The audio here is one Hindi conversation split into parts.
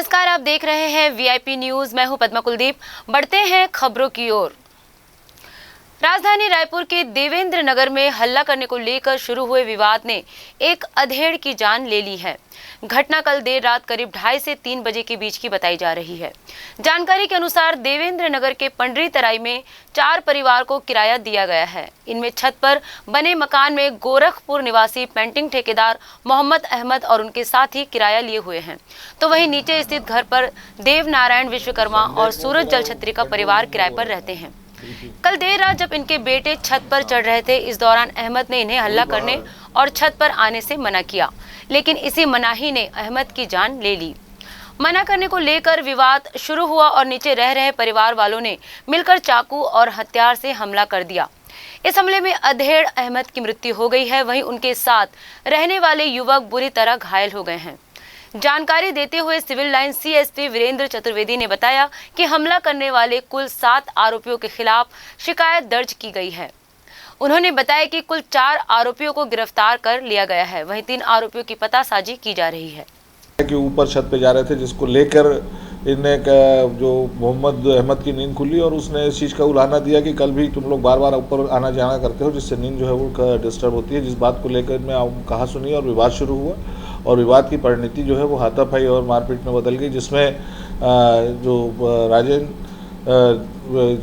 नमस्कार, आप देख रहे हैं वीआईपी न्यूज। मैं हूं पद्मा कुलदीप। बढ़ते हैं खबरों की ओर। राजधानी रायपुर के देवेंद्र नगर में हल्ला करने को लेकर शुरू हुए विवाद ने एक अधेड़ की जान ले ली है। घटना कल देर रात करीब 2:30 से 3 बजे के बीच की बताई जा रही है। जानकारी के अनुसार देवेंद्र नगर के पंडरी तराई में 4 परिवार को किराया दिया गया है। इनमें छत पर बने मकान में गोरखपुर निवासी पेंटिंग ठेकेदार मोहम्मद अहमद और उनके साथी किराया लिए हुए हैं, तो वहीं नीचे स्थित घर पर देव नारायण विश्वकर्मा और सूरज जलछत्री का परिवार किराए पर रहते हैं। कल देर रात जब इनके बेटे छत पर चढ़ रहे थे, इस दौरान अहमद ने इन्हें हल्ला करने और छत पर आने से मना किया, लेकिन इसी मनाही ने अहमद की जान ले ली। मना करने को लेकर विवाद शुरू हुआ और नीचे रह रहे परिवार वालों ने मिलकर चाकू और हथियार से हमला कर दिया। इस हमले में अधेड़ अहमद की मृत्यु हो गई है, वहीं उनके साथ रहने वाले युवक बुरी तरह घायल हो गए हैं। जानकारी देते हुए civil line CSP Virendra Chaturvedi ने बताया कि हमला करने वाले कुल 7 आरोपियों के खिलाफ शिकायत दर्ज की गई है। उन्होंने बताया कि कुल 4 आरोपियों को गिरफ्तार कर लिया गया है, वहीं 3 आरोपियों की पतासाजी की जा रही है। कि ऊपर छत पे जा रहे थे, जिसको लेकर इन्हें जो मोहम्मद अहमद की नींद खुली और उसने इस चीज़ का उलाहना दिया कि कल भी तुम लोग बार बार ऊपर आना जाना करते हो, जिससे नींद जो है वो डिस्टर्ब होती है। जिस बात को लेकर मैं कहा सुनी और विवाद शुरू हुआ और विवाद की परिणति जो है वो हाथापाई और मारपीट में बदल गई, जिसमें जो राजेंद्र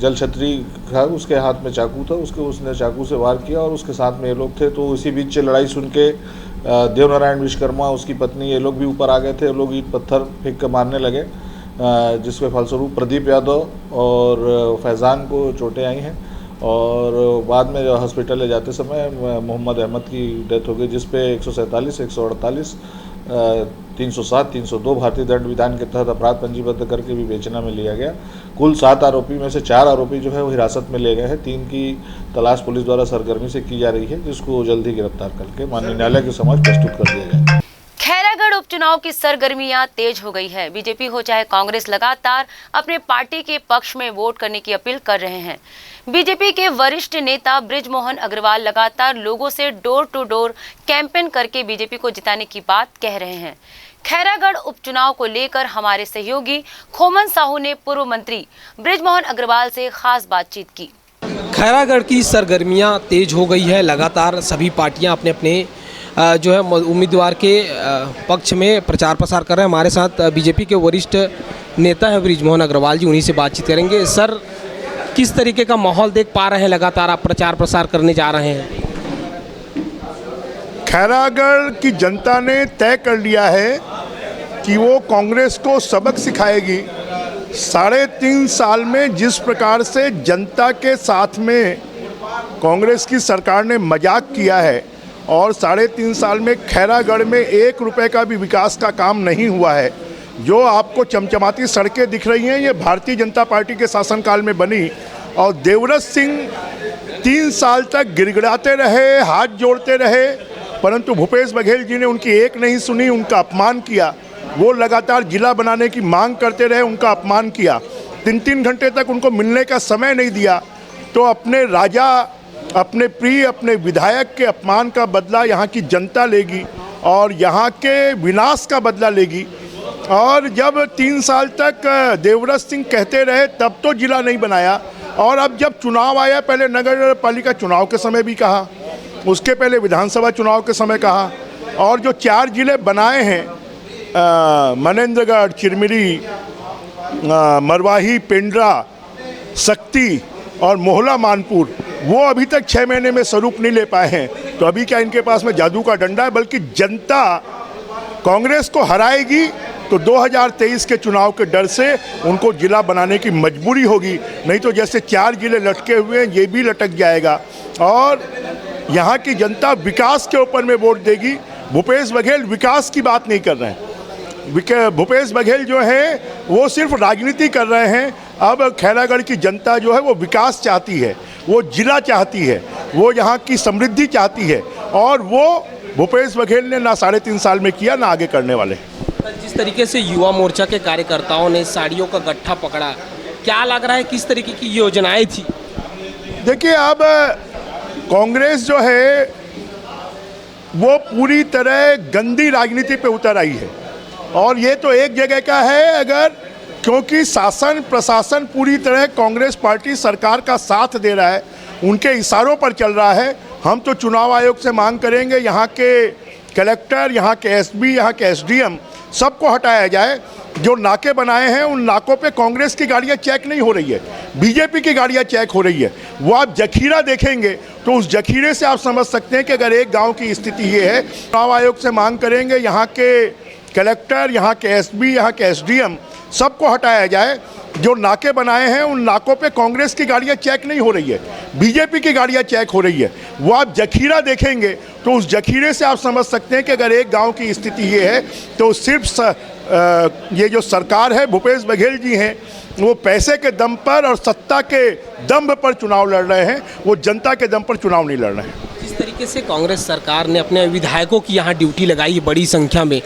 जलछत्री था उसके हाथ में चाकू था, उसने चाकू से वार किया और उसके साथ में ये लोग थे। तो इसी बीच लड़ाई सुन के देवनारायण विश्वकर्मा, उसकी पत्नी, ये लोग भी ऊपर आ गए थे। लोग ईंट पत्थर फेंक कर मारने लगे, जिसके फलस्वरूप प्रदीप यादव और फैज़ान को चोटें आई हैं और बाद में जो हॉस्पिटल ले जाते समय मोहम्मद अहमद की डेथ हो गई, जिस पे 147, 148, 307, 302 भारतीय दंड विधान के तहत अपराध पंजीबद्ध करके विवेचना में लिया गया। कुल 7 आरोपी में से 4 आरोपी जो है वो हिरासत में ले गए हैं। 3 की तलाश पुलिस द्वारा सरगर्मी से की जा रही है, जिसको जल्द ही गिरफ्तार करके माननीय न्यायालय के समक्ष प्रस्तुत कर दिया जाएगा। खैरागढ़ उपचुनाव की सरगर्मियां तेज हो गई है। बीजेपी हो चाहे कांग्रेस लगातार अपने पार्टी के पक्ष में वोट करने की अपील कर रहे हैं। बीजेपी के वरिष्ठ नेता बृजमोहन अग्रवाल लगातार लोगों से डोर टू डोर कैंपेन करके बीजेपी को जिताने की बात कह रहे हैं। खैरागढ़ उपचुनाव को लेकर हमारे सहयोगी खोमन साहू ने पूर्व मंत्री बृजमोहन अग्रवाल से खास बातचीत की। खैरागढ़ की सरगर्मियां तेज हो गई है। लगातार सभी पार्टियां अपने अपने जो है उम्मीदवार के पक्ष में प्रचार प्रसार कर रहे हैं। हमारे साथ बीजेपी के वरिष्ठ नेता है बृजमोहन अग्रवाल जी, उन्हीं से बातचीत करेंगे। सर, किस तरीके का माहौल देख पा रहे हैं? लगातार आप प्रचार प्रसार करने जा रहे हैं। खैरागढ़ की जनता ने तय कर लिया है कि वो कांग्रेस को सबक सिखाएगी। 3.5 साल में जिस प्रकार से जनता के साथ में कांग्रेस की सरकार ने मजाक किया है और 3.5 साल में खैरागढ़ में 1 रुपए का भी विकास का काम नहीं हुआ है। जो आपको चमचमाती सड़कें दिख रही हैं, ये भारतीय जनता पार्टी के शासनकाल में बनी और देवव्रत सिंह 3 साल तक गिड़गिड़ाते रहे, हाथ जोड़ते रहे, परंतु भूपेश बघेल जी ने उनकी एक नहीं सुनी, उनका अपमान किया। वो लगातार जिला बनाने की मांग करते रहे, उनका अपमान किया। 3-3 घंटे तक उनको मिलने का समय नहीं दिया। तो अपने राजा, अपने प्रिय, अपने विधायक के अपमान का बदला यहाँ की जनता लेगी और यहाँ के विनाश का बदला लेगी। और जब 3 साल तक देवव्रत सिंह कहते रहे तब तो जिला नहीं बनाया, और अब जब चुनाव आया, पहले नगर पालिका चुनाव के समय भी कहा, उसके पहले विधानसभा चुनाव के समय कहा, और जो 4 जिले बनाए हैं, मनेंद्रगढ़, चिरमिरी, मरवाही, पेंड्रा, शक्ति और मोहला मानपुर, वो अभी तक 6 महीने में स्वरूप नहीं ले पाए हैं। तो अभी क्या इनके पास में जादू का डंडा है? बल्कि जनता कांग्रेस को हराएगी तो 2023 के चुनाव के डर से उनको जिला बनाने की मजबूरी होगी, नहीं तो जैसे 4 जिले लटके हुए हैं ये भी लटक जाएगा। और यहाँ की जनता विकास के ऊपर में वोट देगी। भूपेश बघेल विकास की बात नहीं कर रहे हैं। भूपेश बघेल जो है वो सिर्फ राजनीति कर रहे हैं। अब खैरागढ़ की जनता जो है वो विकास चाहती है, वो जिला चाहती है, वो यहाँ की समृद्धि चाहती है, और वो भूपेश बघेल ने ना 3.5 साल में किया, ना आगे करने वाले। जिस तरीके से युवा मोर्चा के कार्यकर्ताओं ने साड़ियों का गट्ठा पकड़ा, क्या लग रहा है किस तरीके की योजनाएं थी? देखिए, अब कांग्रेस जो है वो पूरी तरह गंदी राजनीति पे उतर आई है। और ये तो एक जगह का है, अगर क्योंकि शासन प्रशासन पूरी तरह कांग्रेस पार्टी सरकार का साथ दे रहा है, उनके इशारों पर चल रहा है। हम तो चुनाव आयोग से मांग करेंगे यहाँ के कलेक्टर, यहाँ के एसपी, यहाँ के एसडीएम सबको हटाया जाए। जो नाके बनाए हैं उन नाकों पे कांग्रेस की गाड़ियाँ चेक नहीं हो रही है, बीजेपी की गाड़ियाँ चेक हो रही है। वो आप जखीरा देखेंगे तो उस जखीरे से आप समझ सकते हैं कि अगर एक गांव की स्थिति ये है। चुनाव आयोग से मांग करेंगे यहाँ के कलेक्टर, यहाँ के एसपी, यहाँ के एसडीएम सबको हटाया जाए। जो नाके बनाए हैं उन नाकों पे कांग्रेस की गाड़ियाँ चेक नहीं हो रही है, बीजेपी की गाड़ियाँ चेक हो रही है। वो आप जखीरा देखेंगे तो उस जखीरे से आप समझ सकते हैं कि अगर एक गांव की स्थिति ये है तो सिर्फ ये जो सरकार है, भूपेश बघेल जी हैं, वो पैसे के दम पर और सत्ता के दम पर चुनाव लड़ रहे हैं, वो जनता के दम पर चुनाव नहीं लड़ रहे हैं। जिस तरीके से कांग्रेस सरकार ने अपने विधायकों की यहाँ ड्यूटी लगाई है बड़ी संख्या में,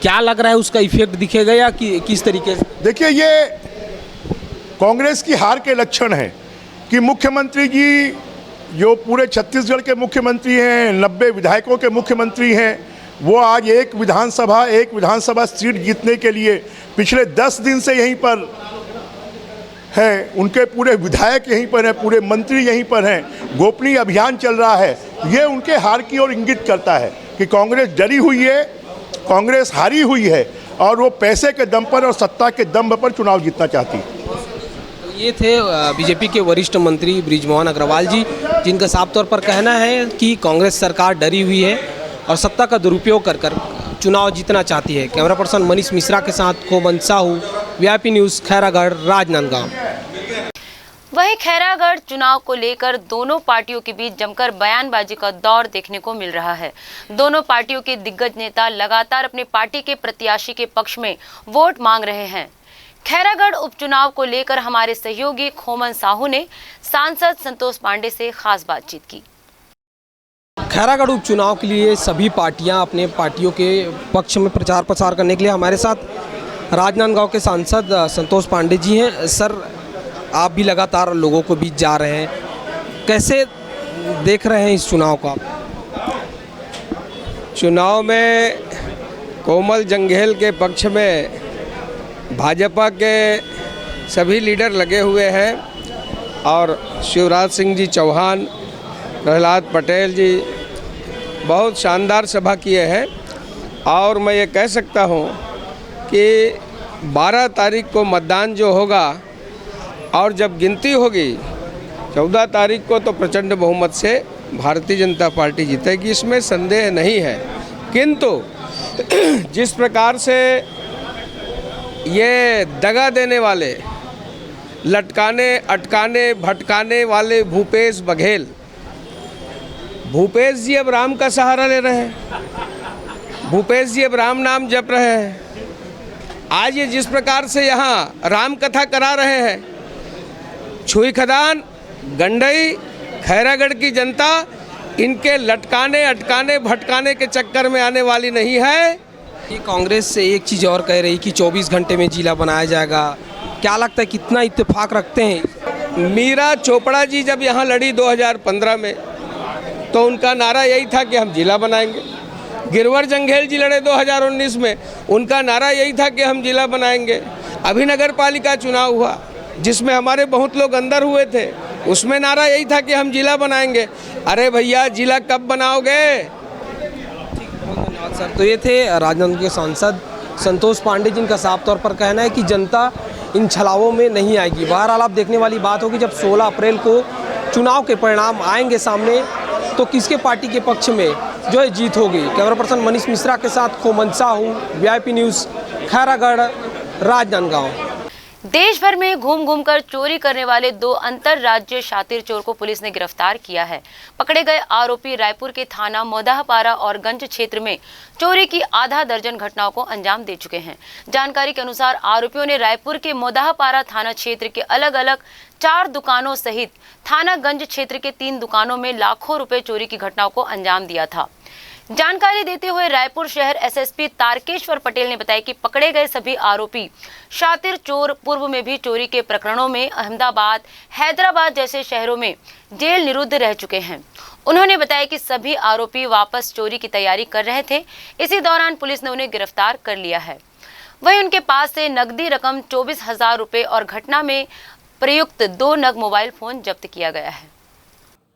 क्या लग रहा है उसका इफेक्ट दिखेगा या कि किस तरीके से? देखिए, ये कांग्रेस की हार के लक्षण है कि मुख्यमंत्री जी जो पूरे छत्तीसगढ़ के मुख्यमंत्री हैं, 90 विधायकों के मुख्यमंत्री हैं, वो आज एक विधानसभा सीट जीतने के लिए पिछले 10 दिन से यहीं पर हैं। उनके पूरे विधायक यहीं पर हैं, पूरे मंत्री यहीं पर हैं, गोपनीय अभियान चल रहा है। ये उनके हार की ओर इंगित करता है कि कांग्रेस डरी हुई है, कांग्रेस हारी हुई है और वो पैसे के दम पर और सत्ता के दम पर चुनाव जीतना चाहती है। ये थे बीजेपी के वरिष्ठ मंत्री बृजमोहन अग्रवाल जी, जिनका साफ तौर पर कहना है कि कांग्रेस सरकार डरी हुई है और सत्ता का दुरुपयोग कर चुनाव जीतना चाहती है। कैमरा पर्सन मनीष मिश्रा के साथ कोमल साहू, वीआईपी न्यूज़, खैरागढ़, राजनांदगांव। वहीं खैरागढ़ चुनाव को लेकर दोनों पार्टियों के बीच जमकर बयानबाजी का दौर देखने को मिल रहा है। दोनों पार्टियों के दिग्गज नेता लगातार अपने पार्टी के प्रत्याशी के पक्ष में वोट मांग रहे हैं। खैरागढ़ उपचुनाव को लेकर हमारे सहयोगी खोमन साहू ने सांसद संतोष पांडे से खास बातचीत की। खैरागढ़ उपचुनाव के लिए सभी पार्टियां अपने पार्टियों के पक्ष में प्रचार प्रसार करने के लिए हमारे साथ राजनांदगांव के सांसद संतोष पांडे जी हैं। सर, आप भी लगातार लोगों को बीच जा रहे हैं, कैसे देख रहे हैं इस चुनाव को आप? चुनाव में कोमल जंघेल के पक्ष में भाजपा के सभी लीडर लगे हुए हैं और शिवराज सिंह जी चौहान, प्रहलाद पटेल जी बहुत शानदार सभा किए हैं। और मैं ये कह सकता हूँ कि 12 तारीख को मतदान जो होगा और जब गिनती होगी 14 तारीख को तो प्रचंड बहुमत से भारतीय जनता पार्टी जीतेगी, इसमें संदेह नहीं है। किंतु जिस प्रकार से ये दगा देने वाले, लटकाने अटकाने भटकाने वाले भूपेश बघेल, भूपेश जी अब राम का सहारा ले रहे हैं, भूपेश जी अब राम नाम जप रहे हैं। आज ये जिस प्रकार से यहाँ राम कथा करा रहे हैं, छुई खदान, गंडई, खैरागढ़ की जनता इनके लटकाने अटकाने भटकाने के चक्कर में आने वाली नहीं है। ये कांग्रेस से एक चीज़ और कह रही कि 24 घंटे में जिला बनाया जाएगा, क्या लगता है कितना इत्तेफाक रखते हैं? मीरा चोपड़ा जी जब यहाँ लड़ी 2015 में तो उनका नारा यही था कि हम जिला बनाएंगे। गिरवर जंघेल जी लड़े 2019 में, उनका नारा यही था कि हम जिला बनाएंगे। अभी नगर पालिका चुनाव हुआ जिसमें हमारे बहुत लोग अंदर हुए थे, उसमें नारा यही था कि हम जिला बनाएंगे। अरे भैया, जिला कब बनाओगे? धन्यवाद सर। तो ये थे राजनांदगांव के सांसद संतोष पांडे, जिनका साफ तौर पर कहना है कि जनता इन छलावों में नहीं आएगी। बहरहाल आप देखने वाली बात होगी जब 16 अप्रैल को चुनाव के परिणाम आएंगे सामने तो किसके पार्टी के पक्ष में जो है जीत होगी। कैमरा पर्सन मनीष मिश्रा के साथ कोमल साहू, वीआईपी न्यूज़, खैरागढ़, राजनांदगांव। देश भर में घूम घूम कर चोरी करने वाले 2 अंतरराज्यीय शातिर चोर को पुलिस ने गिरफ्तार किया है। पकड़े गए आरोपी रायपुर के थाना मोदाहपारा और गंज क्षेत्र में चोरी की आधा दर्जन घटनाओं को अंजाम दे चुके हैं। जानकारी के अनुसार आरोपियों ने रायपुर के मोदाहपारा थाना क्षेत्र के अलग अलग 4 दुकानों सहित थाना गंज क्षेत्र के 3 दुकानों में लाखों रुपए चोरी की घटनाओं को अंजाम दिया था। जानकारी देते हुए रायपुर शहर एसएसपी तारकेश्वर पटेल ने बताया कि पकड़े गए सभी आरोपी शातिर चोर पूर्व में भी चोरी के प्रकरणों में अहमदाबाद, हैदराबाद जैसे शहरों में जेल निरुद्ध रह चुके हैं। उन्होंने बताया कि सभी आरोपी वापस चोरी की तैयारी कर रहे थे। इसी दौरान पुलिस ने उन्हें गिरफ्तार कर लिया है। वहीं उनके पास से नकदी रकम 24,000 रुपए और घटना में प्रयुक्त 2 नग मोबाइल फोन जब्त किया गया है।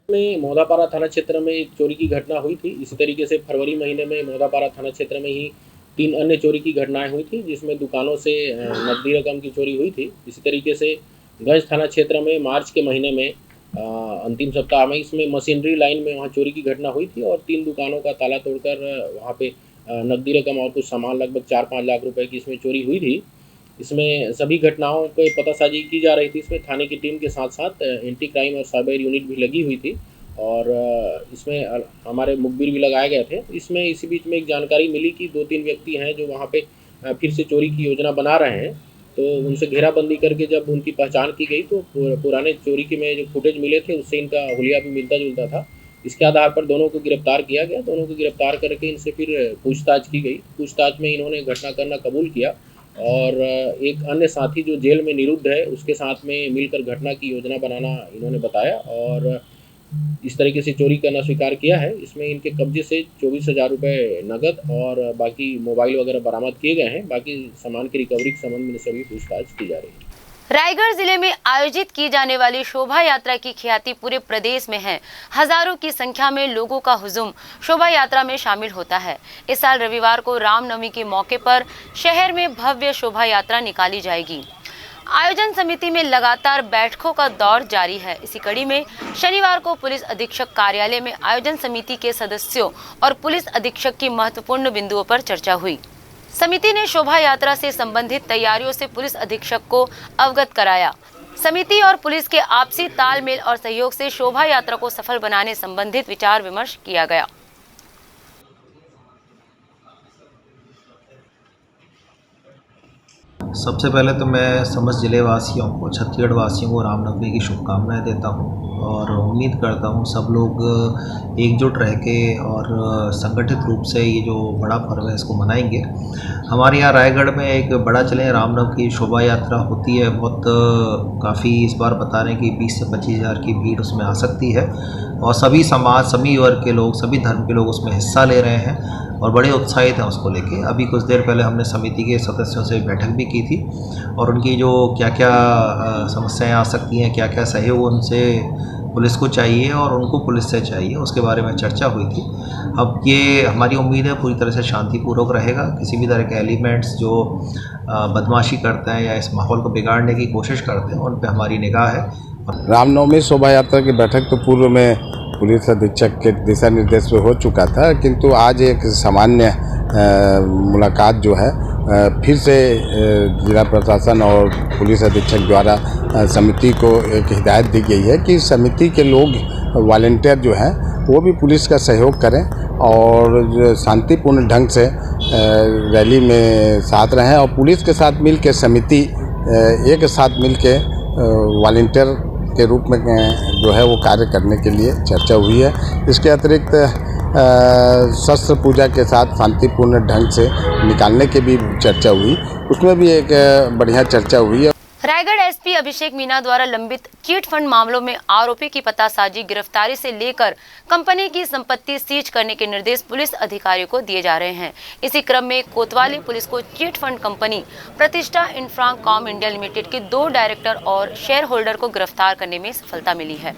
में मौदापारा थाना क्षेत्र में एक चोरी की घटना हुई थी। इसी तरीके से फरवरी महीने में मौदापारा थाना क्षेत्र में ही 3 अन्य चोरी की घटनाएं हुई थी, जिसमें दुकानों से नकदी रकम की चोरी हुई थी। इसी तरीके से गंज थाना क्षेत्र में मार्च के महीने में अंतिम सप्ताह में इसमें मशीनरी लाइन में वहाँ चोरी की घटना हुई थी और 3 दुकानों का ताला तोड़कर वहाँ पे नकदी रकम और कुछ सामान लगभग 4-5 लाख रुपए की इसमें चोरी हुई थी। इसमें सभी घटनाओं पे पतासाजी की जा रही थी। इसमें थाने की टीम के साथ साथ एंटी क्राइम और साइबर यूनिट भी लगी हुई थी और इसमें हमारे मुखबिर भी लगाए गए थे। इसमें इसी बीच में एक जानकारी मिली कि 2-3 व्यक्ति हैं जो वहाँ पे फिर से चोरी की योजना बना रहे हैं। तो उनसे घेराबंदी करके जब उनकी पहचान की गई तो पुराने चोरी के में जो फुटेज मिले थे उससे इनका हुलिया भी मिलता जुलता था। इसके आधार पर दोनों को गिरफ्तार किया गया। दोनों को गिरफ्तार करके इनसे फिर पूछताछ की गई। पूछताछ में इन्होंने घटना करना कबूल किया और एक अन्य साथी जो जेल में निरुद्ध है उसके साथ में मिलकर घटना की योजना बनाना इन्होंने बताया और इस तरीके से चोरी करना स्वीकार किया है। इसमें इनके कब्जे से 24,000 रुपये नगद और बाकी मोबाइल वगैरह बरामद किए गए हैं। बाकी सामान की रिकवरी के संबंध में सभी पूछताछ की जा रही है। रायगढ़ जिले में आयोजित की जाने वाली शोभा यात्रा की ख्याति पूरे प्रदेश में है। हजारों की संख्या में लोगों का हुजूम शोभा यात्रा में शामिल होता है। इस साल रविवार को रामनवमी के मौके पर शहर में भव्य शोभा यात्रा निकाली जाएगी। आयोजन समिति में लगातार बैठकों का दौर जारी है। इसी कड़ी में शनिवार को पुलिस अधीक्षक कार्यालय में आयोजन समिति के सदस्यों और पुलिस अधीक्षक की महत्वपूर्ण बिंदुओं पर चर्चा हुई। समिति ने शोभा यात्रा से संबंधित तैयारियों से पुलिस अधीक्षक को अवगत कराया। समिति और पुलिस के आपसी तालमेल और सहयोग से शोभा यात्रा को सफल बनाने संबंधित विचार विमर्श किया गया। सबसे पहले तो मैं समस्त ज़िले वासियों को, छत्तीसगढ़ वासियों को रामनवमी की शुभकामनाएं देता हूं और उम्मीद करता हूं सब लोग एकजुट रह के और संगठित रूप से ये जो बड़ा पर्व है इसको मनाएंगे। हमारे यहाँ रायगढ़ में एक बड़ा चले रामनवमी की शोभा यात्रा होती है। बहुत काफ़ी इस बार बता रहे हैं कि 20 से 25 हज़ार की भीड़ उसमें आ सकती है और सभी समाज, सभी वर्ग के लोग, सभी धर्म के लोग उसमें हिस्सा ले रहे हैं और बड़े उत्साहित हैं उसको लेके। अभी कुछ देर पहले हमने समिति के सदस्यों से बैठक भी की थी और उनकी जो क्या क्या समस्याएं आ सकती हैं, क्या क्या सहयोग उनसे पुलिस को चाहिए और उनको पुलिस से चाहिए, उसके बारे में चर्चा हुई थी। अब ये हमारी उम्मीद है पूरी तरह से शांतिपूर्वक रहेगा। किसी भी तरह के एलिमेंट्स जो बदमाशी करते हैं या इस माहौल को बिगाड़ने की कोशिश करते हैं उन पर हमारी निगाह है। रामनवमी शोभा यात्रा की बैठक तो पूर्व में पुलिस अधीक्षक के दिशा निर्देश पे हो चुका था, किंतु आज एक सामान्य मुलाकात जो है फिर से जिला प्रशासन और पुलिस अधीक्षक द्वारा समिति को एक हिदायत दी गई है कि समिति के लोग वॉलंटियर जो हैं वो भी पुलिस का सहयोग करें और शांतिपूर्ण ढंग से रैली में साथ रहें और पुलिस के साथ मिल के समिति एक साथ मिल के वॉलंटियर के रूप में जो है वो कार्य करने के लिए चर्चा हुई है। इसके अतिरिक्त शस्त्र पूजा के साथ शांतिपूर्ण ढंग से निकालने की भी चर्चा हुई, उसमें भी एक बढ़िया चर्चा हुई है। रायगढ़ एसपी अभिषेक मीना द्वारा लंबित चिट फंड मामलों में आरोपी की पतासाजी, गिरफ्तारी से लेकर कंपनी की संपत्ति सीज करने के निर्देश पुलिस अधिकारियों को दिए जा रहे हैं। इसी क्रम में कोतवाली पुलिस को चिट फंड कंपनी प्रतिष्ठा इंफ्राकॉम इंडिया लिमिटेड के 2 डायरेक्टर और शेयर होल्डर को गिरफ्तार करने में सफलता मिली है।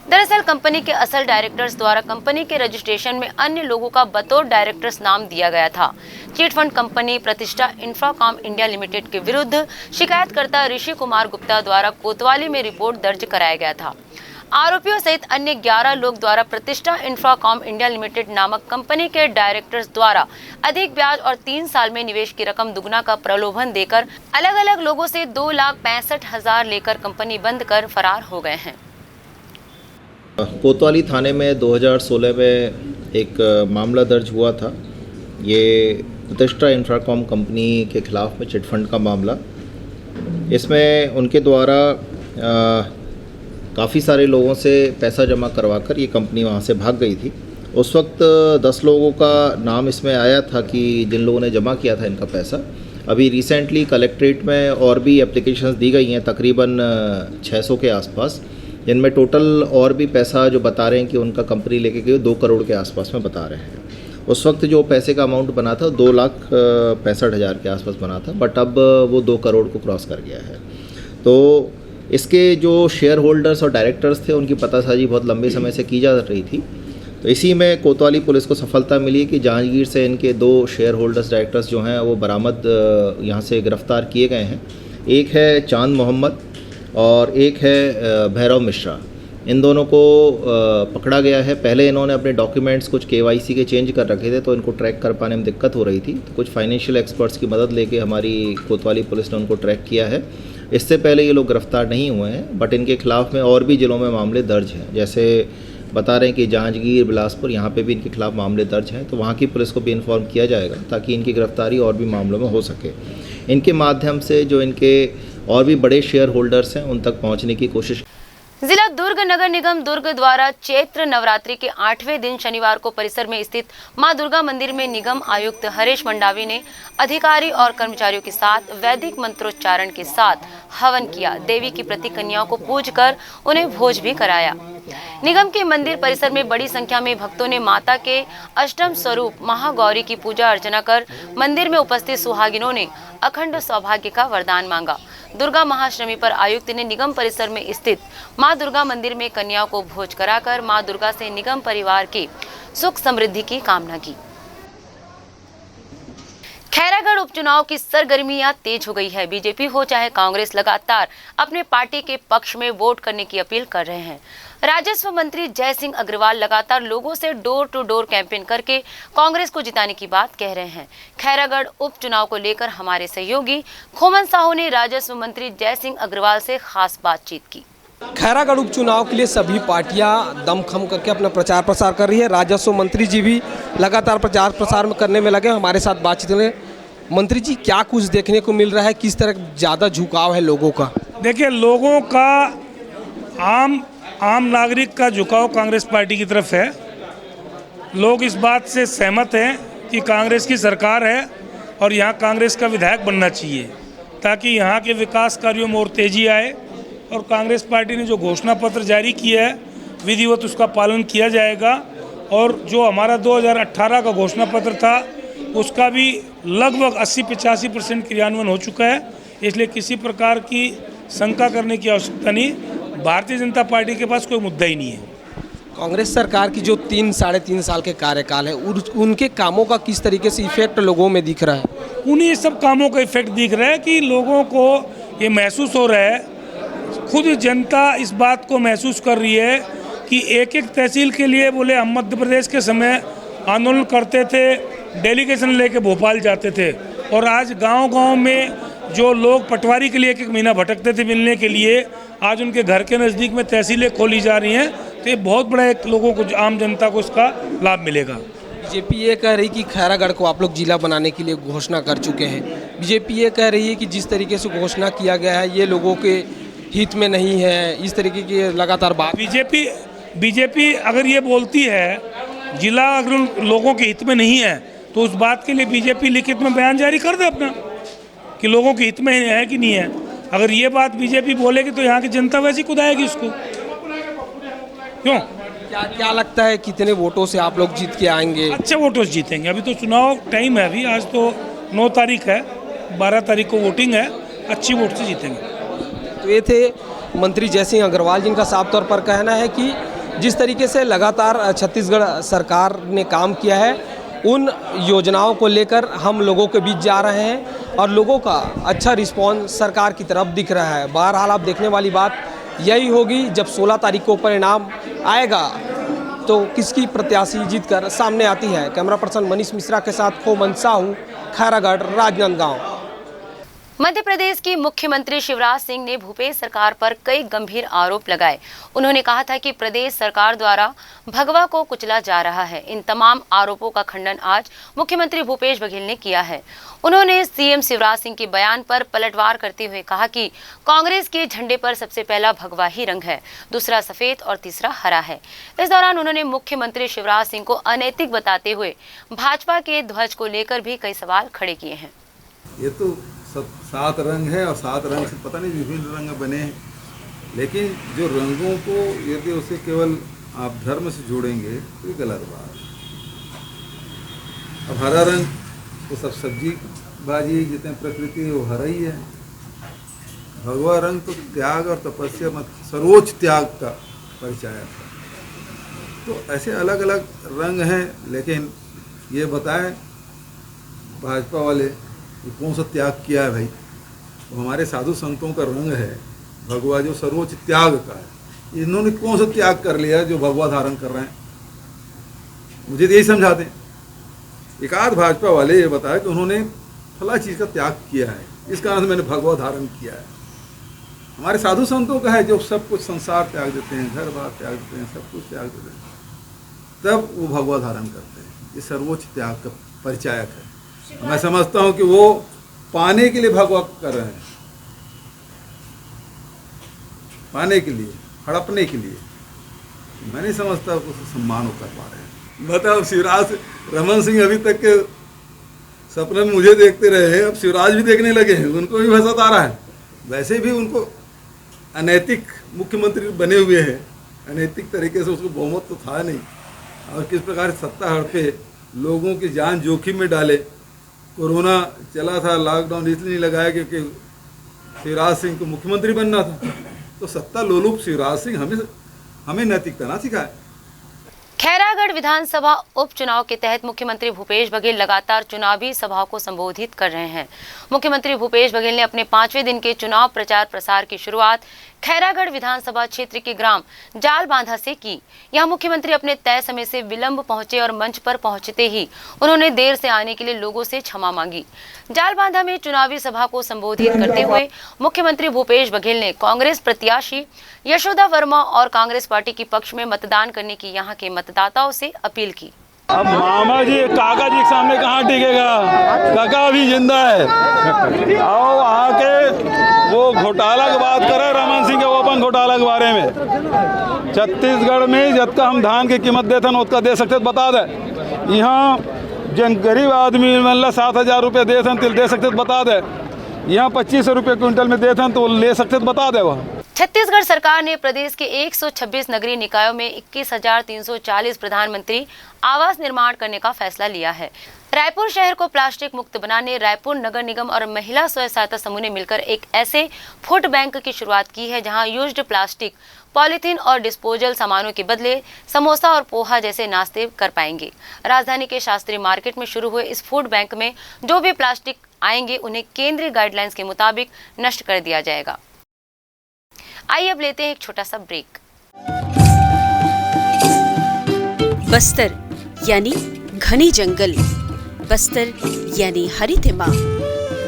दरअसल कंपनी के असल डायरेक्टर्स द्वारा कंपनी के रजिस्ट्रेशन में अन्य लोगों का बतौर डायरेक्टर्स नाम दिया गया था। चिट फंड कंपनी प्रतिष्ठा इंफ्राकॉम इंडिया लिमिटेड के विरुद्ध शिकायतकर्ता ऋषि कुमार गुप्ता द्वारा कोतवाली में रिपोर्ट दर्ज कराया गया था। आरोपियों सहित अन्य 11 लोग द्वारा प्रतिष्ठा इंफ्राकॉम इंडिया लिमिटेड नामक कंपनी के डायरेक्टर्स द्वारा अधिक ब्याज और 3 साल में निवेश की रकम दुगना का प्रलोभन देकर अलग अलग लोगों से 2,65,000 लेकर कंपनी बंद कर फरार हो गए हैं। कोतवाली थाने में 2016 में एक मामला दर्ज हुआ था। ये प्रतिष्ठा इंफ्राकॉम कंपनी के खिलाफ में चिट फंड का मामला। इसमें उनके द्वारा काफ़ी सारे लोगों से पैसा जमा करवाकर ये कंपनी वहाँ से भाग गई थी। उस वक्त 10 लोगों का नाम इसमें आया था कि जिन लोगों ने जमा किया था इनका पैसा। अभी रिसेंटली कलेक्ट्रेट में और भी एप्लीकेशंस दी गई हैं तकरीबन 600 के आसपास, जिनमें टोटल और भी पैसा जो बता रहे हैं कि उनका कंपनी लेके गई 2 करोड़ के आसपास में बता रहे हैं। उस वक्त जो पैसे का अमाउंट बना था 2,65,000 के आसपास बना था, बट अब वो 2 करोड़ को क्रॉस कर गया है। तो इसके जो शेयर होल्डर्स और डायरेक्टर्स थे उनकी पतासाजी बहुत लंबे समय से की जा रही थी। तो इसी में कोतवाली पुलिस को सफलता मिली कि जहांगीर से इनके 2 शेयर होल्डर्स डायरेक्टर्स जो हैं वो बरामद यहाँ से गिरफ्तार किए गए हैं। एक है चांद मोहम्मद और एक है भैरव मिश्रा। इन दोनों को पकड़ा गया है। पहले इन्होंने अपने डॉक्यूमेंट्स कुछ KYC के चेंज कर रखे थे, तो इनको ट्रैक कर पाने में दिक्कत हो रही थी। तो कुछ फाइनेंशियल एक्सपर्ट्स की मदद लेके हमारी कोतवाली पुलिस ने उनको ट्रैक किया है। इससे पहले ये लोग गिरफ्तार नहीं हुए हैं, बट इनके खिलाफ़ में और भी ज़िलों में मामले दर्ज हैं। जैसे बता रहे हैं कि जांजगीर, बिलासपुर, यहाँ पे भी इनके खिलाफ़ मामले दर्ज हैं। तो वहाँ की पुलिस को भी इन्फॉर्म किया जाएगा ताकि इनकी गिरफ्तारी और भी मामलों में हो सके। इनके माध्यम से जो इनके और भी बड़े शेयर होल्डर्स हैं उन तक पहुँचने की कोशिश। जिला दुर्ग नगर निगम दुर्ग द्वारा चैत्र नवरात्रि के 8वें दिन शनिवार को परिसर में स्थित मां दुर्गा मंदिर में निगम आयुक्त हरीश मंडावी ने अधिकारी और कर्मचारियों के साथ वैदिक मंत्रोच्चारण के साथ हवन किया। देवी की प्रति कन्याओं को पूजकर उन्हें भोज भी कराया। निगम के मंदिर परिसर में बड़ी संख्या में भक्तों ने माता के अष्टम स्वरूप महागौरी की पूजा अर्चना कर मंदिर में उपस्थित सुहागिनों ने अखंड सौभाग्य का वरदान मांगा। दुर्गा महाअष्टमी पर आयुक्त ने निगम परिसर में स्थित मां दुर्गा मंदिर में कन्याओं को भोज कराकर मां दुर्गा से निगम परिवार की सुख समृद्धि की कामना की। खैरागढ़ उपचुनाव की सरगर्मियां तेज हो गई है। बीजेपी हो चाहे कांग्रेस लगातार अपने पार्टी के पक्ष में वोट करने की अपील कर रहे हैं। राजस्व मंत्री जय सिंह अग्रवाल लगातार लोगों से डोर टू डोर कैंपेन करके कांग्रेस को जिताने की बात कह रहे हैं। खैरागढ़ उपचुनाव को लेकर हमारे सहयोगी खोमन साहू ने राजस्व मंत्री जय सिंह अग्रवाल से खास बातचीत की। खैरागढ़ उपचुनाव के लिए सभी पार्टियां दमखम करके अपना प्रचार प्रसार कर रही है। राजस्व मंत्री जी भी लगातार प्रचार प्रसार करने में लगे। हमारे साथ बातचीत में मंत्री जी, क्या कुछ देखने को मिल रहा है, किस तरह ज़्यादा झुकाव है लोगों का? देखिए, लोगों का आम नागरिक का झुकाव कांग्रेस पार्टी की तरफ है। लोग इस बात से सहमत हैं कि कांग्रेस की सरकार है और यहाँ कांग्रेस का विधायक बनना चाहिए ताकि यहाँ के विकास कार्यों में और तेजी आए। और कांग्रेस पार्टी ने जो घोषणा पत्र जारी किया है विधिवत उसका पालन किया जाएगा। और जो हमारा 2018 का घोषणा पत्र था उसका भी लगभग 80-85% क्रियान्वयन हो चुका है। इसलिए किसी प्रकार की शंका करने की आवश्यकता नहीं। भारतीय जनता पार्टी के पास कोई मुद्दा ही नहीं है। कांग्रेस सरकार की जो 3-3.5 साल के कार्यकाल है उनके कामों का किस तरीके से इफेक्ट लोगों में दिख रहा है? उन्हीं सब कामों का इफेक्ट दिख रहा है कि लोगों को ये महसूस हो रहा है, खुद जनता इस बात को महसूस कर रही है कि एक एक तहसील के लिए बोले हम मध्य प्रदेश के समय आंदोलन करते थे, डेलीगेशन लेके भोपाल जाते थे, और आज गांव-गांव में जो लोग पटवारी के लिए एक महीना भटकते थे मिलने के लिए, आज उनके घर के नज़दीक में तहसीलें खोली जा रही हैं। तो ये बहुत बड़ा एक लोगों को, आम जनता को इसका लाभ मिलेगा। बीजेपी ये कह रही कि खैरागढ़ को आप लोग जिला बनाने के लिए घोषणा कर चुके हैं। बीजेपी ये कह रही है कि जिस तरीके से घोषणा किया गया है ये लोगों के हित में नहीं है। इस तरीके की लगातार बात बीजेपी अगर ये बोलती है जिला अगर लोगों के हित में नहीं है तो उस बात के लिए बीजेपी लिखित में बयान जारी कर दे अपना कि लोगों के हित में है कि नहीं है। अगर ये बात बीजेपी बोलेगी तो यहाँ की जनता वैसी कुदाएगी उसको। क्यों? क्या लगता है कितने वोटों से आप लोग जीत के आएंगे? अच्छे वोटों से जीतेंगे। अभी तो चुनाव टाइम है, अभी आज तो 9 तारीख है, 12 तारीख को वोटिंग है। अच्छी वोट से जीतेंगे। तो ये थे मंत्री जय सिंह अग्रवाल, जिनका साफ तौर पर कहना है कि जिस तरीके से लगातार छत्तीसगढ़ सरकार ने काम किया है उन योजनाओं को लेकर हम लोगों के बीच जा रहे हैं और लोगों का अच्छा रिस्पॉन्स सरकार की तरफ दिख रहा है। बहरहाल आप देखने वाली बात यही होगी जब 16 तारीख को परिणाम आएगा तो किसकी प्रत्याशी जीतकर सामने आती है। कैमरा पर्सन मनीष मिश्रा के साथ खोमन साहू, खैरागढ़, राजनांदगांव। मध्य प्रदेश की मुख्यमंत्री शिवराज सिंह ने भूपेश सरकार पर कई गंभीर आरोप लगाए। उन्होंने कहा था कि प्रदेश सरकार द्वारा भगवा को कुचला जा रहा है। इन तमाम आरोपों का खंडन आज मुख्यमंत्री भूपेश बघेल ने किया है। उन्होंने सीएम शिवराज सिंह के बयान पर पलटवार करते हुए कहा कि कांग्रेस के झंडे पर सबसे पहला भगवा ही रंग है, दूसरा सफेद और तीसरा हरा है। इस दौरान उन्होंने मुख्यमंत्री शिवराज सिंह को अनैतिक बताते हुए भाजपा के ध्वज को लेकर भी कई सवाल खड़े किए हैं। ये तो सब 7 रंग है और 7 रंग से पता नहीं विभिन्न रंग बने हैं, लेकिन जो रंगों को यदि उसे केवल आप धर्म से जोड़ेंगे तो ये गलत बात है। अब हरा रंग तो सब सब्जी भाजी जितने प्रकृति है वो हरा ही है। भगवा रंग तो त्याग और तपस्या मत सर्वोच्च त्याग का परिचायक है। तो ऐसे अलग अलग रंग हैं, लेकिन ये बताएं भाजपा वाले कि कौन सा त्याग किया है भाई। तो हमारे साधु संतों का रंग है भगवा, जो सर्वोच्च त्याग का है। इन्होंने कौन सा त्याग कर लिया जो भगवा धारण कर रहे हैं? मुझे तो यही समझाते हैं। एक आध भाजपा वाले ये बताया कि उन्होंने फला चीज़ का त्याग किया है, इस कारण से मैंने भगवा धारण किया है। हमारे साधु संतों का है जो सब कुछ संसार त्याग देते हैं, घर बार त्याग देते हैं, सब कुछ त्याग देते हैं, तब वो भगवा धारण करते हैं। ये सर्वोच्च त्याग का परिचायक है। मैं समझता हूँ कि वो पाने के लिए भगवा कर रहे हैं, पाने के लिए, हड़पने के लिए। मैं नहीं समझता उसको सम्मान वो कर पा रहे हैं। बताओ, शिवराज रमन सिंह अभी तक के सपने में मुझे देखते रहे, अब शिवराज भी देखने लगे हैं, उनको भी भसत आ रहा है। वैसे भी उनको अनैतिक मुख्यमंत्री बने हुए हैं, अनैतिक तरीके से उसको बहुमत तो था नहीं, और किस प्रकार सत्ता हड़पे, लोगों की जान जोखिम में डाले। कोरोना चला था, लॉकडाउन इसलिए नहीं लगाया क्योंकि शिवराज सिंह को मुख्यमंत्री बनना था। तो सत्ता लोलुप शिवराज सिंह हमें नैतिकता ना सिखाए। खैरागढ़ विधानसभा उपचुनाव के तहत मुख्यमंत्री भूपेश बघेल लगातार चुनावी सभाओं को संबोधित कर रहे हैं। मुख्यमंत्री भूपेश बघेल ने अपने 5वें दिन के चुनाव प्रचार प्रसार की शुरुआत खैरागढ़ विधानसभा क्षेत्र के ग्राम जालबांधा से की। यहां मुख्यमंत्री अपने तय समय से विलंब पहुंचे और मंच पर पहुंचते ही उन्होंने देर से आने के लिए लोगों से क्षमा मांगी। जालबांधा में चुनावी सभा को संबोधित करते हुए मुख्यमंत्री भूपेश बघेल ने कांग्रेस प्रत्याशी यशोदा वर्मा और कांग्रेस पार्टी के पक्ष में मतदान करने की यहां के मतदाताओं से अपील की। अब मामा जी काका जी के सामने कहाँ टिकेगा, काका अभी जिंदा है। आओ आके वो घोटाला की बात करे, रमन सिंह के ओपन घोटाला के बारे में। छत्तीसगढ़ में जब का हम धान की कीमत देते हैं उसका दे सकते बता दे। यहाँ जन गरीब आदमी मतलब 7,000 रुपये देते तिल दे सकते बता दे। यहाँ 2500 रुपये क्विंटल में देते हैं तो ले सकते बता दे। वह छत्तीसगढ़ सरकार ने प्रदेश के 126 नगरीय निकायों में 21,340 प्रधानमंत्री आवास निर्माण करने का फैसला लिया है। रायपुर शहर को प्लास्टिक मुक्त बनाने रायपुर नगर निगम और महिला स्वयं सहायता समूह ने मिलकर एक ऐसे फूड बैंक की शुरुआत की है जहां यूज्ड प्लास्टिक, पॉलीथीन और डिस्पोजल सामानों के बदले समोसा और पोहा जैसे नाश्ते कर पाएंगे। राजधानी के शास्त्री मार्केट में शुरू हुए इस फूड बैंक में जो भी प्लास्टिक आएंगे उन्हें केंद्रीय गाइडलाइंस के मुताबिक नष्ट कर दिया जाएगा। आइए अब लेते हैं एक छोटा सा ब्रेक। बस्तर यानी घने जंगल, बस्तर यानी हरितिमा,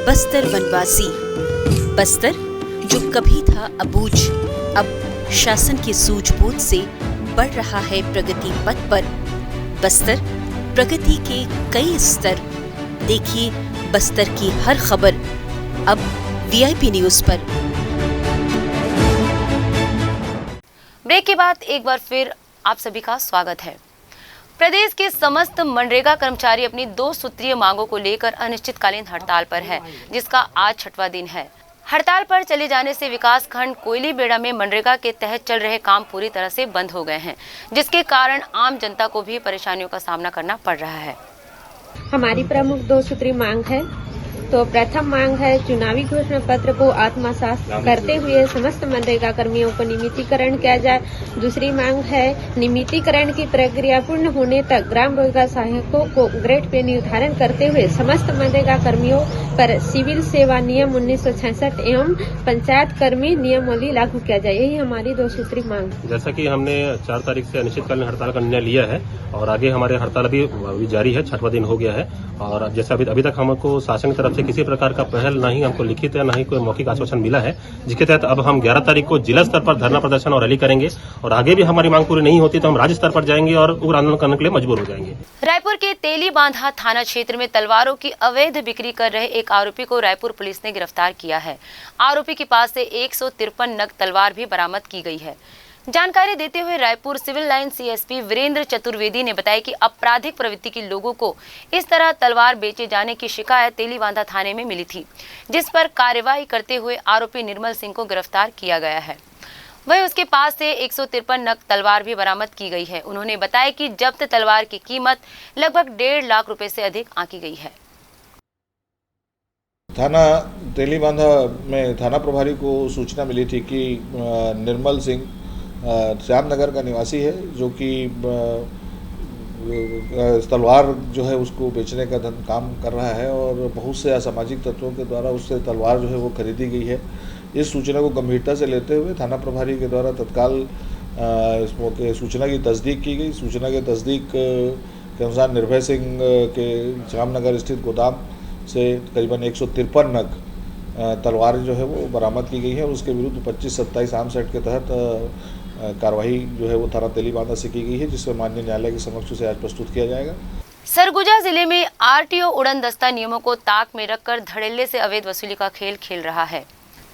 बस्तर वनवासी, बस्तर जो कभी था अबूझ अब शासन की सूझबूझ से बढ़ रहा है प्रगति पथ पर। बस्तर प्रगति के कई स्तर। देखिए बस्तर की हर खबर अब वीआईपी न्यूज पर। ब्रेक के बाद एक बार फिर आप सभी का स्वागत है। प्रदेश के समस्त मनरेगा कर्मचारी अपनी 2 सूत्रीय मांगों को लेकर अनिश्चितकालीन हड़ताल पर है, जिसका आज 6वां दिन है। हड़ताल पर चले जाने से विकास खंड कोयली बेड़ा में मनरेगा के तहत चल रहे काम पूरी तरह से बंद हो गए हैं, जिसके कारण आम जनता को भी परेशानियों का सामना करना पड़ रहा है। हमारी प्रमुख 2 सूत्री मांग है। तो प्रथम मांग है चुनावी घोषणा पत्र को आत्मसात करते हुए समस्त मनरेगा कर्मियों को नियमितीकरण किया जाए। दूसरी मांग है नियमितीकरण की प्रक्रिया पूर्ण होने तक ग्राम रोजगार सहायकों को ग्रेड पे निर्धारण करते हुए समस्त मनरेगा कर्मियों पर सिविल सेवा नियम 1966 एवं पंचायत कर्मी नियमावली लागू किया जाए। यही हमारी 2 सूत्री मांग। जैसा कि हमने 4 तारीख से अनिश्चितकालीन हड़ताल का निर्णय लिया है और आगे हमारे हड़ताल अभी जारी है, 6वां दिन हो गया है। और जैसे अभी तक हमको शासन की तरफ से किसी प्रकार का पहल नहीं हमको लिखित है, न ही कोई मौखिक आश्वासन मिला है, जिसके तहत अब हम 11 तारीख को जिला स्तर पर धरना प्रदर्शन और रैली करेंगे और आगे भी हमारी मांग पूरी नहीं होती तो हम राज्य स्तर पर जाएंगे और उग्र आंदोलन करने के लिए मजबूर हो जाएंगे। रायपुर के तेलीबांधा थाना क्षेत्र में तलवारों की अवैध बिक्री कर रहे एक आरोपी को रायपुर पुलिस ने गिरफ्तार किया है। आरोपी के पास से 153 नग तलवार भी बरामद की गई है। जानकारी देते हुए Raipur civil line CSP Virendra Chaturvedi ने बताया कि आपराधिक प्रवृत्ति के लोगों को इस तरह तलवार बेचे जाने की शिकायत तेलीबांधा थाने में मिली थी, जिस पर कार्रवाई करते हुए आरोपी निर्मल सिंह को गिरफ्तार किया गया है। वहीं उसके पास से 153 नग तलवार भी बरामद की गई है। उन्होंने बताया कि जब्त तलवार की कीमत लगभग 1.5 लाख रुपए से अधिक आंकी गई है। थाना तेलीबांधा में थाना प्रभारी को सूचना मिली थी कि निर्मल सिंह श्यामनगर का निवासी है, जो कि तलवार जो है उसको बेचने का काम कर रहा है और बहुत से असामाजिक तत्वों के द्वारा उससे तलवार जो है वो खरीदी गई है। इस सूचना को गंभीरता से लेते हुए थाना प्रभारी के द्वारा तत्काल इस मौके सूचना की तस्दीक की गई। सूचना के तस्दीक के अनुसार निर्भय सिंह के श्यामनगर स्थित गोदाम से करीबन 153 नग तलवार जो है वो बरामद की गई है और उसके विरुद्ध 25/27 आर्म्स एक्ट के तहत कार्रवाई जो है वो थाना तेलीबांधा से की गई है, जिसमें माननीय न्यायालय के समक्ष उसे आज प्रस्तुत किया जाएगा। सरगुजा जिले में आरटीओ उड़न दस्ता नियमों को ताक में रखकर धड़ल्ले से अवैध वसूली का खेल खेल रहा है।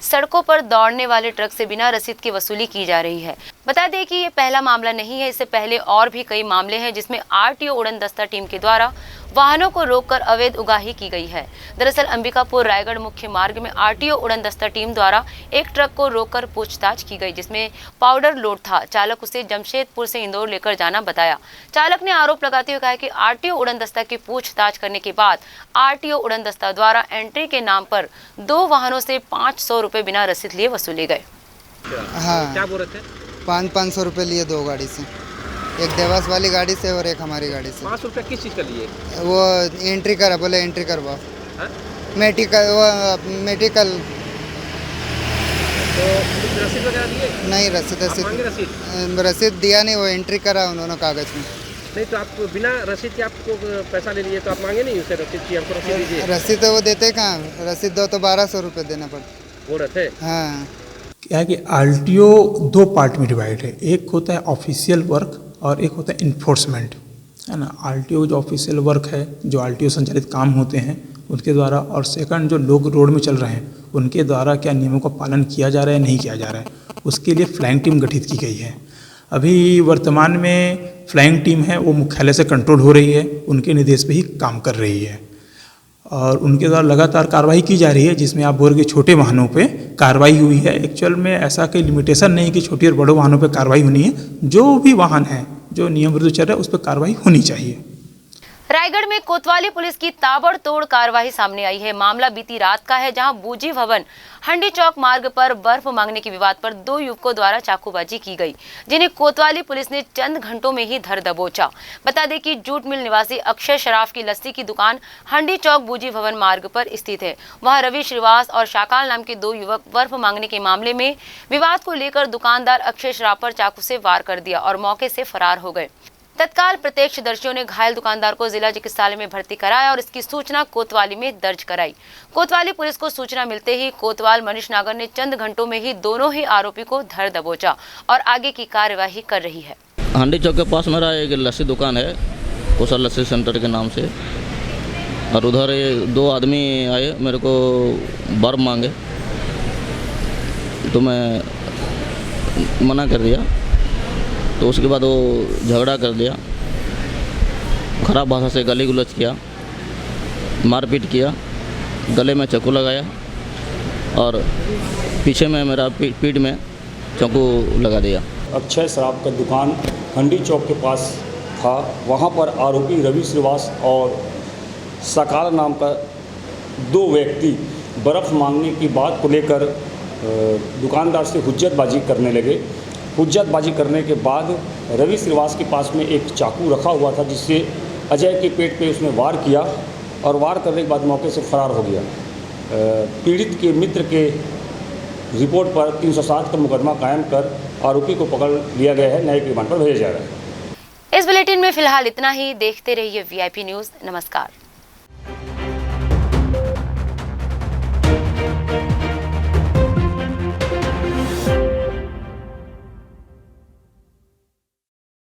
सड़कों पर दौड़ने वाले ट्रक से बिना रसीद की वसूली की जा रही है। बता दें कि ये पहला मामला नहीं है, इससे पहले और भी कई मामले हैं जिसमें आरटीओ उड़न दस्ता टीम के द्वारा वाहनों को रोककर अवैध उगाही की गई है। दरअसल अंबिकापुर रायगढ़ मुख्य मार्ग में आरटीओ उड़न दस्ता टीम द्वारा एक ट्रक को रोककर पूछताछ की गई, जिसमें पाउडर लोड था। चालक उसे जमशेदपुर से इंदौर लेकर जाना बताया। चालक ने आरोप लगाते हुए कहा कि आरटीओ उड़न दस्ता की पूछताछ करने के बाद आरटीओ उड़न दस्ता द्वारा एंट्री के नाम पर 2 वाहनों से 500 रुपए बिना रसीद लिए वसूले गए। हाँ, क्या बोल रहे थे? 500 रुपए लिए 2 गाड़ी से, एक देवास वाली गाड़ी से और एक हमारी गाड़ी से। 500 रुपये किस चीज़ का लिए? वो एंट्री करा, बोले एंट्री करवा मेडिकल तो रसीद वगैरह दिए? नहीं, रसीद दिया नहीं, वो एंट्री करा उन्होंने कागज में। नहीं तो आप बिना रसीद के आपको पैसा ले लिए तो आप मांगे नहीं उसे रसीद की? हमको रसीद दीजिए। रसीद तो वो देते कहाँ, रसीद दो तो 1200 रुपये देना पड़ता। बोल रहे थे? हाँ। क्या है कि आरटीओ 2 पार्ट में डिवाइड है। एक होता है ऑफिशियल वर्क और एक होता है इन्फोर्समेंट, है ना। आरटीओ जो ऑफिशियल वर्क है, जो आरटीओ संचालित काम होते हैं उनके द्वारा, और सेकंड जो लोग रोड में चल रहे हैं उनके द्वारा क्या नियमों का पालन किया जा रहा है नहीं किया जा रहा है, उसके लिए फ्लाइंग टीम गठित की गई है। अभी वर्तमान में फ्लाइंग टीम है वो मुख्यालय से कंट्रोल हो रही है, उनके निर्देश पे ही काम कर रही है और उनके द्वारा लगातार कार्रवाई की जा रही है, जिसमें आप बोल के छोटे वाहनों पे कार्रवाई हुई है। एक्चुअल में ऐसा कोई लिमिटेशन नहीं कि छोटी और बड़े वाहनों पे कार्रवाई होनी है, जो भी वाहन है जो नियम विरुद्ध चल रहा है उस पर कार्रवाई होनी चाहिए। रायगढ़ में कोतवाली पुलिस की ताबड़तोड़ कार्रवाई सामने आई है। मामला बीती रात का है, जहां बूजी भवन हंडी चौक मार्ग पर बर्फ मांगने के विवाद पर 2 युवकों द्वारा चाकूबाजी की गई, जिन्हें कोतवाली पुलिस ने चंद घंटों में ही धर दबोचा। बता दें कि जूट मिल निवासी अक्षय शराफ की लस्सी की दुकान हंडी चौक बूजी भवन मार्ग पर स्थित है। वहां रवि श्रीवास और शाकाल नाम के 2 युवक बर्फ मांगने के मामले में विवाद को लेकर दुकानदार अक्षय शराफ पर चाकू से वार कर दिया और मौके से फरार हो गए। तत्काल प्रत्यक्षदर्शियों ने घायल दुकानदार को जिला चिकित्सालय में भर्ती कराया और इसकी सूचना कोतवाली में दर्ज कराई। कोतवाली पुलिस को सूचना मिलते ही कोतवाल मनीष नागर ने चंद घंटों में ही दोनों ही आरोपी को धर दबोचा और आगे की कार्यवाही कर रही है। हांडी चौक के पास मेरा एक लस्सी दुकान है, कुशल लस्सी सेंटर के नाम से, और उधर 2 आदमी आए, मेरे को बर्फ मांगे तो मैं मना कर दिया। तो उसके बाद वो झगड़ा कर दिया, खराब भाषा से गाली गुलच किया, मारपीट किया, गले में चाकू लगाया और पीछे में मेरा पीठ में चाकू लगा दिया। अक्षय शराब का दुकान हंडी चौक के पास था, वहाँ पर आरोपी रवि श्रीवास और सकाल नाम का 2 व्यक्ति बर्फ़ मांगने की बात को लेकर दुकानदार से हुज्जतबाजी करने लगे। हुज्जतबाजी करने के बाद रवि श्रीवास के पास में एक चाकू रखा हुआ था, जिससे अजय के पेट पे उसने वार किया और वार करने के बाद मौके से फरार हो गया। पीड़ित के मित्र के रिपोर्ट पर 307 का मुकदमा कायम कर आरोपी को पकड़ लिया गया है, न्यायिक रिमांड पर भेजा जा रहा है। इस बुलेटिन में फिलहाल इतना ही। देखते रहिए VIP न्यूज़। नमस्कार।